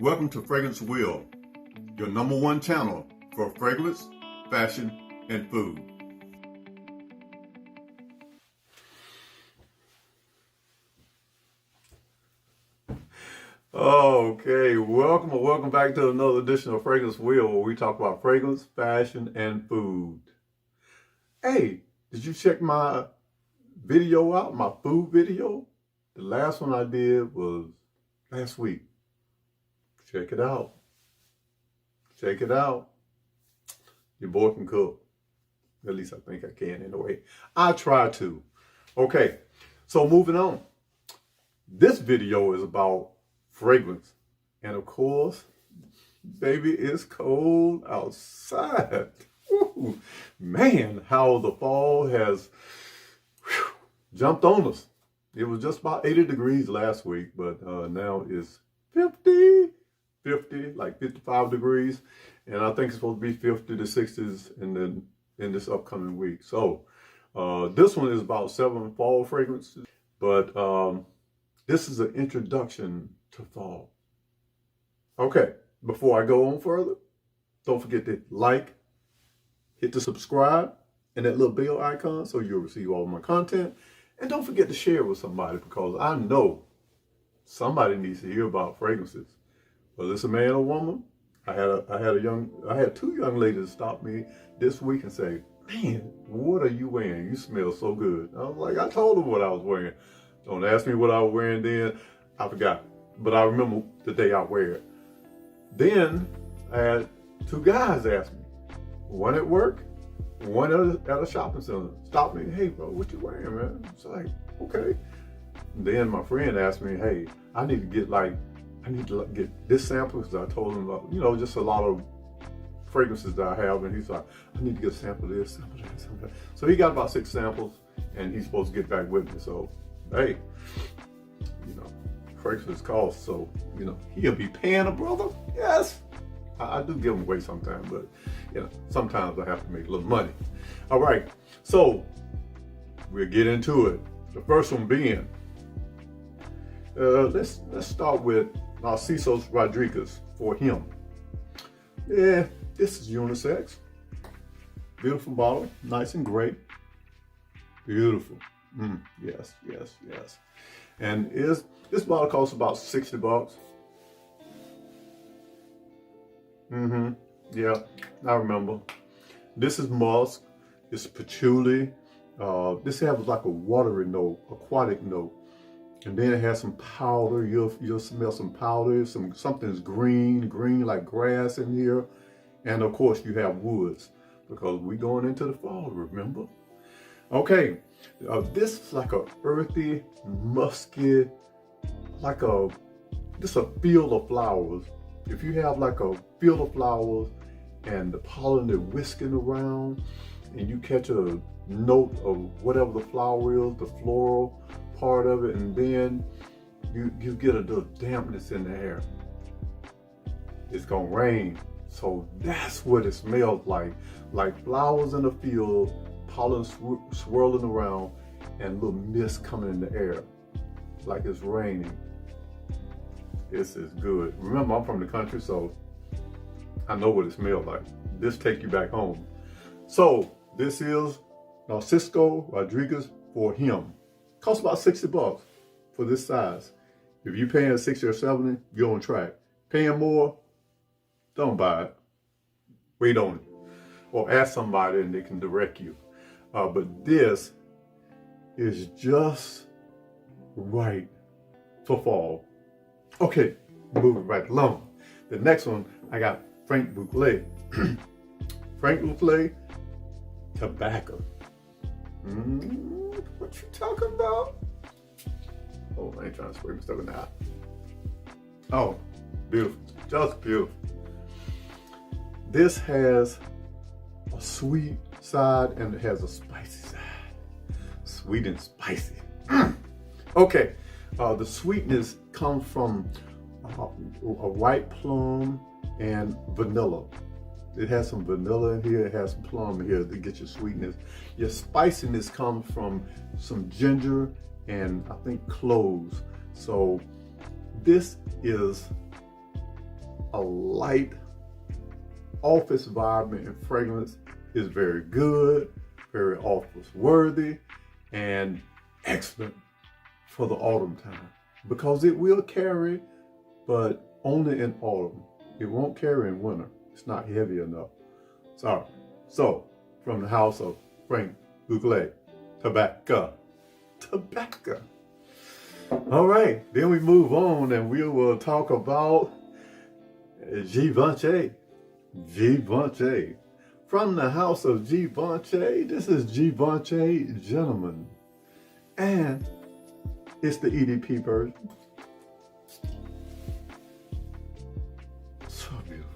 Welcome to Fragrance Wheel, your number one channel for fragrance, fashion, and food. Okay, welcome back to another edition of Fragrance Wheel, where we talk about fragrance, fashion, and food. Hey, did you check my video out, my food video? The last one I did was last week. Check it out. Check it out. Your boy can cook. At least I think I can anyway. I try to. Okay, so moving on. This video is about fragrance. And of course, baby, it's cold outside. Ooh, man, how the fall has jumped on us. It was just about 80 degrees last week, but now it's 50, like 55 degrees. And I think it's supposed to be 50 to 60s in this upcoming week. So this one is about 7 fall fragrances, but this is an introduction to fall. Okay, before I go on further, don't forget to like, hit the subscribe, and that little bell icon so you'll receive all my content. And don't forget to share with somebody, because I know somebody needs to hear about fragrances. Whether it's a man or woman, I had 2 young ladies stop me this week and say, "Man, what are you wearing? You smell so good." I was like, I told them what I was wearing. Don't ask me what I was wearing then. I forgot. But I remember the day I wear it. Then I had 2 guys ask me, one at work, one at a shopping center, stop me. "Hey, bro, what you wearing, man?" It's like, okay. And then my friend asked me, "Hey, I need to get this sample," because I told him about, just a lot of fragrances that I have. And he's like, "I need to get a sample of this, sample of that, sample of that." So he got about 6 samples, and he's supposed to get back with me. So, hey, fragrances cost, so, he'll be paying a brother. Yes. I do give them away sometimes, but, sometimes I have to make a little money. All right, so we'll get into it. The first one being, let's start with Narciso Rodriguez for Him. Yeah, this is unisex. Beautiful bottle, nice and gray. Beautiful. Yes. And this bottle costs about $60. Yeah, I remember. This is musk. It's patchouli. This has like a watery note, aquatic note. And then it has some powder. You'll smell some powder. Something's green like grass in here. And of course you have woods, because we're going into the fall, remember? Okay, this is like a earthy, musky, just a field of flowers. If you have like a field of flowers and the pollen is whisking around, and you catch a note of whatever the flower is, the floral part of it, and then you get a little dampness in the air. It's gonna rain. So that's what it smells like flowers in the field, pollen swirling around, and little mist coming in the air, like it's raining. This is good. Remember, I'm from the country, so I know what it smells like. This take you back home. So this is Narcisco Rodriguez for Him. Costs about $60 for this size. If you're paying 60 or 70, you're on track. Paying more, don't buy it. Wait on it. Or ask somebody and they can direct you. But this is just right for fall. Okay, moving right along. The next one, I got Franck Boclet. Franck Boclet, tobacco. What you talking about? Oh, I ain't trying to spray my stuff in the eye. Oh, beautiful, just beautiful. This has a sweet side and it has a spicy side. Sweet and spicy. Okay, the sweetness comes from a white plum and vanilla. It has some vanilla in here, it has some plum in here to get your sweetness. Your spiciness comes from some ginger and I think cloves. So this is a light office vibe and fragrance is very good, very office worthy, and excellent for the autumn time because it will carry, but only in autumn. It won't carry in winter. It's not heavy enough. Sorry. So, from the house of Franck Boclet, Tobacco. All right, then we move on and we will talk about Givenchy. From the house of Givenchy, this is Givenchy Gentlemen. And it's the EDP version. So beautiful.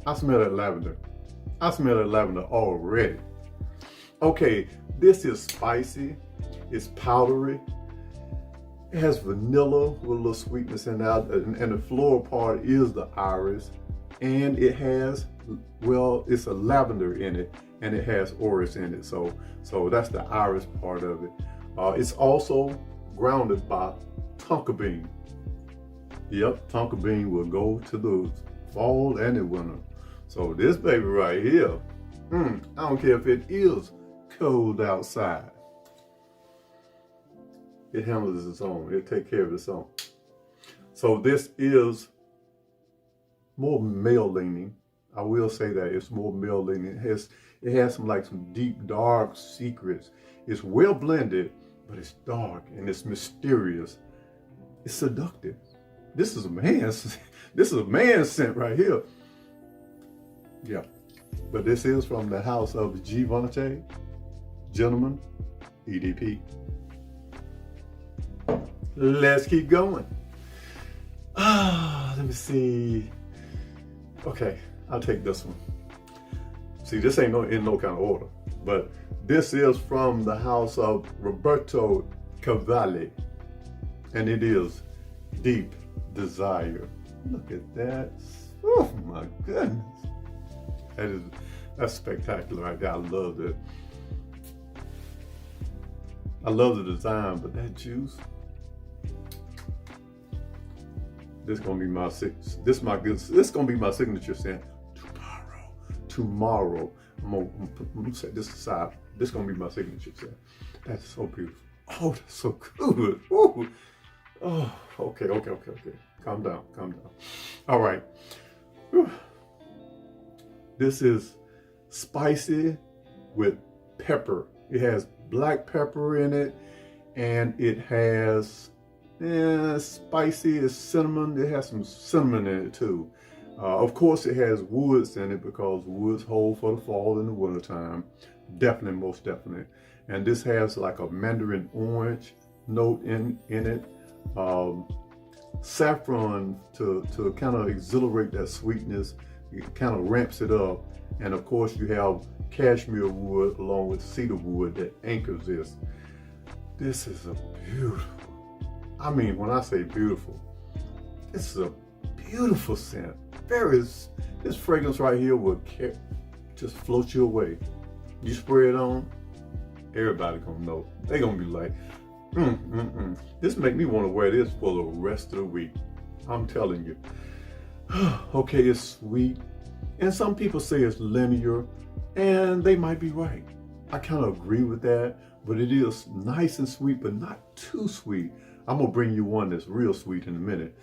I smell that lavender. I smell that lavender already. Okay, this is spicy. It's powdery. It has vanilla with a little sweetness in that, and the floral part is the iris. And it has, well, it's a lavender in it, and it has orris in it. So that's the iris part of it. It's also grounded by tonka bean. Yep, tonka bean will go to the fall and the winter. So this baby right here, I don't care if it is cold outside. It handles its own. It takes care of its own. So this is more male leaning. I will say that it's more male leaning. It has some deep dark secrets. It's well blended, but it's dark and it's mysterious. It's seductive. This is a man's scent right here. Yeah, but this is from the house of Givenchy Gentlemen EDP. Let's keep going. Let me see. Okay, I'll take this one. See, this ain't in no kind of order, but this is from the house of Roberto Cavalli, and it is Deep Desire. Look at that. Oh my goodness. That's spectacular right there. I love it. I love the design, but that juice. This gonna be my signature scent. Tomorrow. I'm gonna set this aside. This gonna be my signature scent. That's so beautiful. Oh, that's so good. Ooh. Oh, okay. Calm down. All right. Whew. This is spicy with pepper. It has black pepper in it, and it has spicy as cinnamon. It has some cinnamon in it too. Of course, it has woods in it because woods hold for the fall and the winter time. Definitely, most definitely. And this has like a mandarin orange note in it. Saffron to kind of exhilarate that sweetness. It kind of ramps it up. And of course, you have cashmere wood along with cedar wood that anchors this. This is a beautiful, I mean, when I say beautiful, this is a beautiful scent. This fragrance right here will just float you away. You spray it on, everybody gonna know. They gonna be like, This make me want to wear this for the rest of the week. I'm telling you. Okay, it's sweet. And some people say it's linear, and they might be right. I kind of agree with that, but it is nice and sweet, but not too sweet. I'm gonna bring you one that's real sweet in a minute.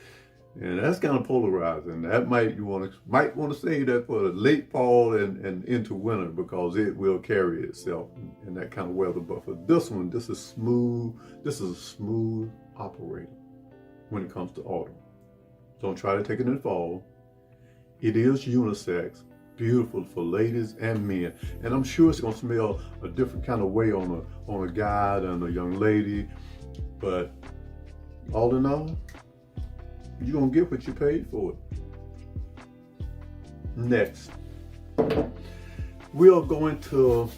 And that's kind of polarizing. That might want to save that for the late fall and into winter, because it will carry itself in that kind of weather. But for this one, this is smooth. This is a smooth operator when it comes to autumn. Don't try to take it in fall. It is unisex, beautiful for ladies and men. And I'm sure it's gonna smell a different kind of way on a guy than a young lady. But all in all, you're gonna get what you paid for it. Next, we'll go into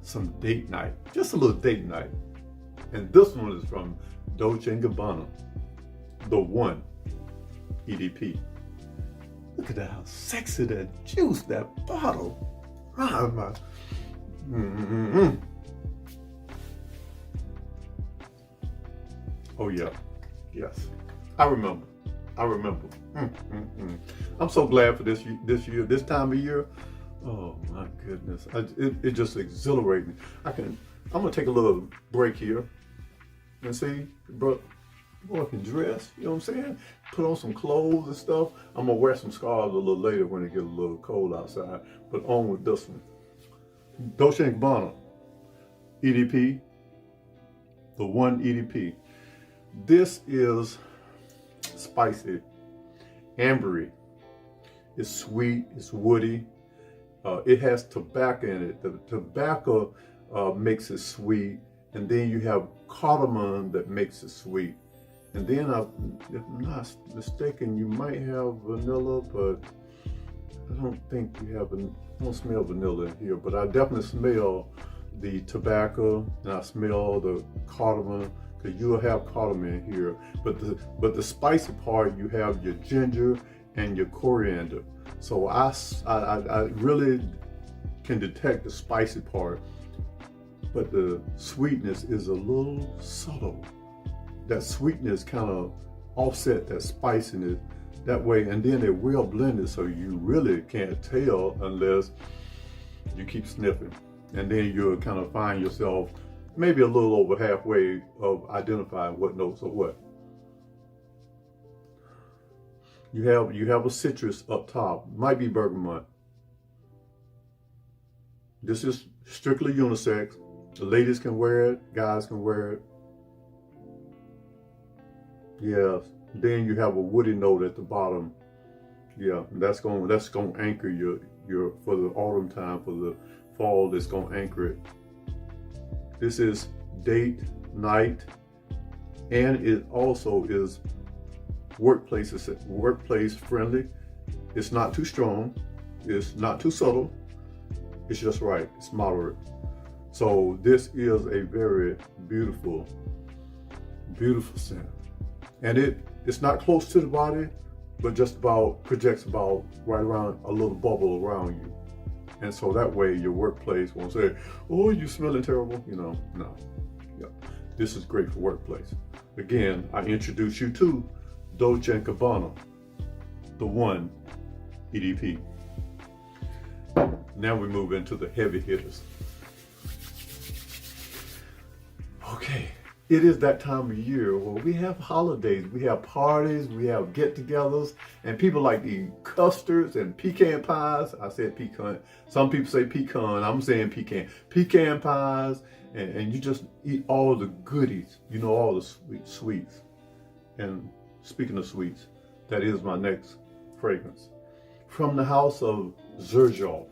some date night, just a little date night. And this one is from Dolce & Gabbana, the one EDP. Look at that, how sexy that juice, that bottle. My. Oh yeah, yes. I remember I remember. I'm so glad for this year, this time of year. Oh my goodness, it just exhilarates me. I'm gonna take a little break here and see, bro. Boy can dress, you know what I'm saying? Put on some clothes and stuff. I'm gonna wear some scarves a little later when it gets a little cold outside. But on with this one. Dolce & Gabbana EDP, the one EDP. This is spicy, ambery. It's sweet, it's woody. It has tobacco in it. The tobacco makes it sweet, and then you have cardamom that makes it sweet. And then, if I'm not mistaken, you might have vanilla, but I don't think you have, I don't smell vanilla in here, but I definitely smell the tobacco, and I smell the cardamom, because you'll have cardamom in here. But the spicy part, you have your ginger and your coriander. So I really can detect the spicy part, but the sweetness is a little subtle. That sweetness kind of offset that spiciness that way, and then they're well blended, so you really can't tell unless you keep sniffing, and then you'll kind of find yourself maybe a little over halfway of identifying what notes are what. You have a citrus up top, might be bergamot. This is strictly unisex. The ladies can wear it, guys can wear it. Yeah, then you have a woody note at the bottom. Yeah, that's going to anchor your for the autumn time, for the fall, it's going to anchor it. This is date, night, and it also is workplace friendly. It's not too strong, it's not too subtle, it's just right, it's moderate. So this is a very beautiful, beautiful scent. And it's not close to the body, but just about projects about right around a little bubble around you. And so that way your workplace won't say, oh, you smelling terrible, you know, no. Yeah. This is great for workplace. Again, I introduce you to Dolce & Gabbana, the one EDP. Now we move into the heavy hitters. Okay. It is that time of year where we have holidays, we have parties, we have get-togethers, and people like to eat custards and pecan pies. I said pecan. Some people say pecan. I'm saying pecan. Pecan pies, and you just eat all the goodies. You know, all the sweets. And speaking of sweets, that is my next fragrance. From the house of Xerjoff,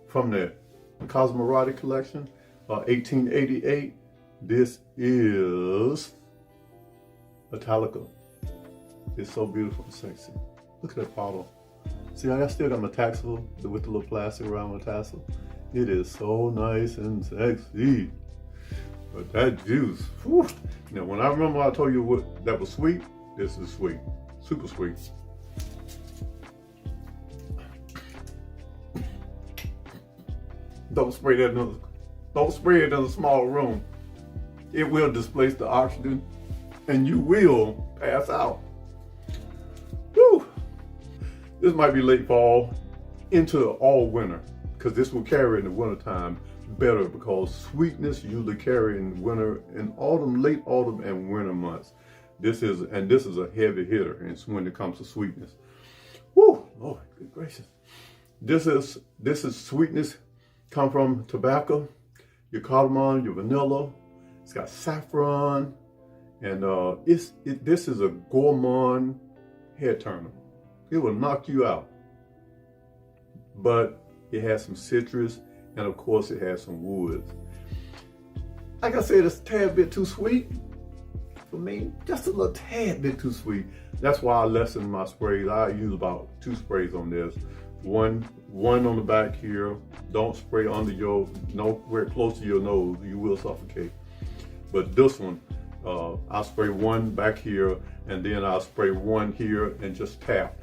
from the Casamorati collection, 1888. This is Italica. It's so beautiful and sexy. Look at that bottle. See, I still got my tassel with the little plastic around my tassel. It is so nice and sexy. But that juice, whew. Now when I remember I told you what that was sweet, this is sweet. Super sweet. Don't spray it in a small room. It will displace the oxygen and you will pass out. Whew. This might be late fall into all winter, because this will carry in the wintertime better, because sweetness usually carry in winter and autumn, late autumn and winter months. This is a heavy hitter when it comes to sweetness. Woo, Lord, good gracious. This is sweetness come from tobacco, your cardamom, your vanilla. It's got saffron, and this is a gourmand head turner. It will knock you out. But it has some citrus, and of course it has some woods. Like I said, it's a tad bit too sweet for me, just a little tad bit too sweet. That's why I lessen my sprays. I use about 2 sprays on this. One on the back here. Don't spray under nowhere close to your nose. You will suffocate. But this one, I'll spray one back here, and then I'll spray one here and just tap.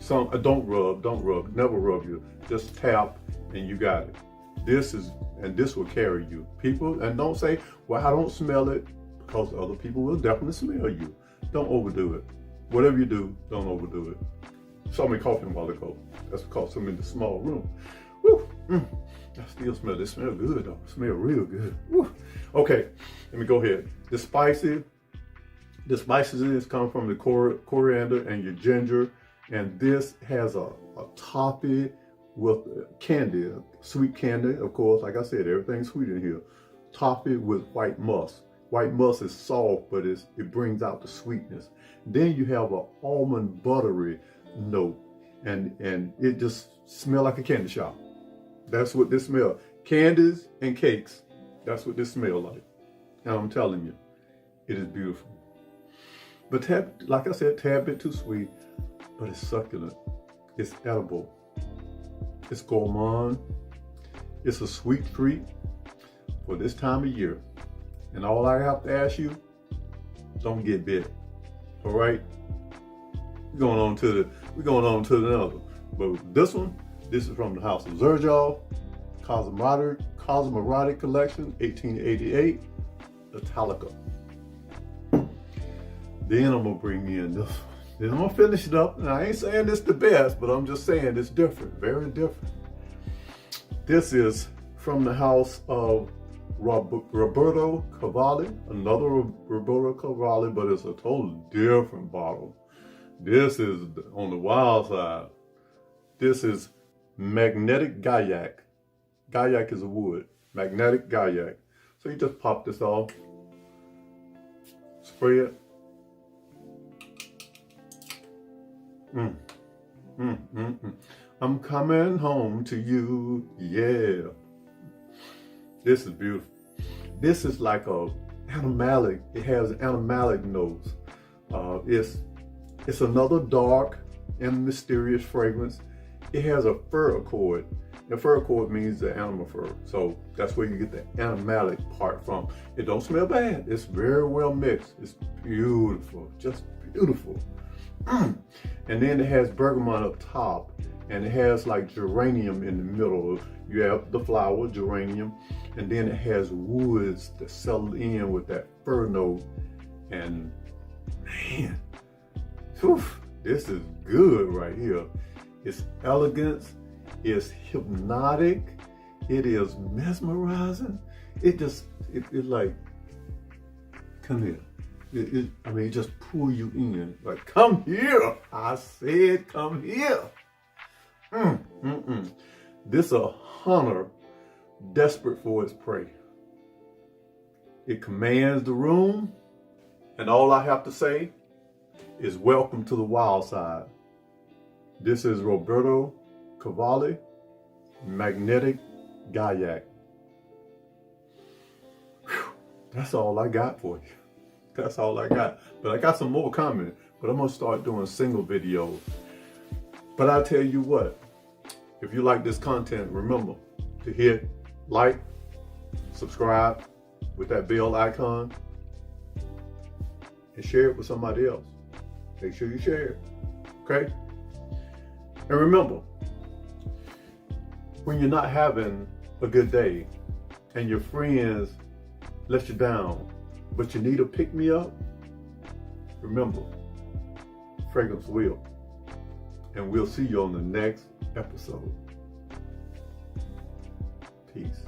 Don't rub, never rub you. Just tap and you got it. This will carry you. People, and don't say, well, I don't smell it, because other people will definitely smell you. Don't overdo it. whatever you do, don't overdo it. Saw me coughing a while ago. That's because I'm in the small room. Woo. I still smell it. It smells good though. It smells real good. Woo. Okay, let me go ahead. The spices come from the coriander and your ginger, and this has a toffee with candy, sweet candy, of course. Like I said, everything's sweet in here. Toffee with white musk. White musk is soft, but it brings out the sweetness. Then you have an almond buttery note, and it just smells like a candy shop. That's what this smells. Candies and cakes. That's what this smells like. And I'm telling you, it is beautiful. But like I said, tad bit too sweet, but it's succulent. It's edible. It's gourmand. It's a sweet treat for this time of year. And all I have to ask you, don't get bit. All right? We're going on to another. But this is from the house of Xerjoff, Casamorati collection, 1888, Italica. Then I'm gonna bring in this one. Then I'm gonna finish it up. And I ain't saying this the best, but I'm just saying it's different, very different. This is from the house of Roberto Cavalli, another Roberto Cavalli, but it's a totally different bottle. This is on the wild side. This is magnetic gaillac. Gaillac is a wood. Magnetic gaillac. So you just pop this off, spray it. I'm coming home to you, yeah. This is beautiful. This is like a animalic. It has animalic notes. It's another dark and mysterious fragrance. It has a fur accord. The fur accord means the animal fur. So that's where you get the animalic part from. It don't smell bad. It's very well mixed. It's beautiful, just beautiful. And then it has bergamot up top, and it has like geranium in the middle. You have the flower, geranium, and then it has woods that settle in with that fur note. And man, whew, this is good right here. It's elegance, it's hypnotic, it is mesmerizing. It's like, come here. It just pull you in. Like, come here. I said, come here. This a hunter desperate for its prey. It commands the room, and all I have to say is welcome to the wild side. This is Roberto Cavalli, Magnetic Gaillac. Whew, that's all I got for you. That's all I got. But I got some more coming, but I'm gonna start doing single videos. But I tell you what, if you like this content, remember to hit like, subscribe with that bell icon, and share it with somebody else. Make sure you share it, okay? And remember, when you're not having a good day and your friends let you down, but you need a pick-me-up, remember, fragrance will. And we'll see you on the next episode. Peace.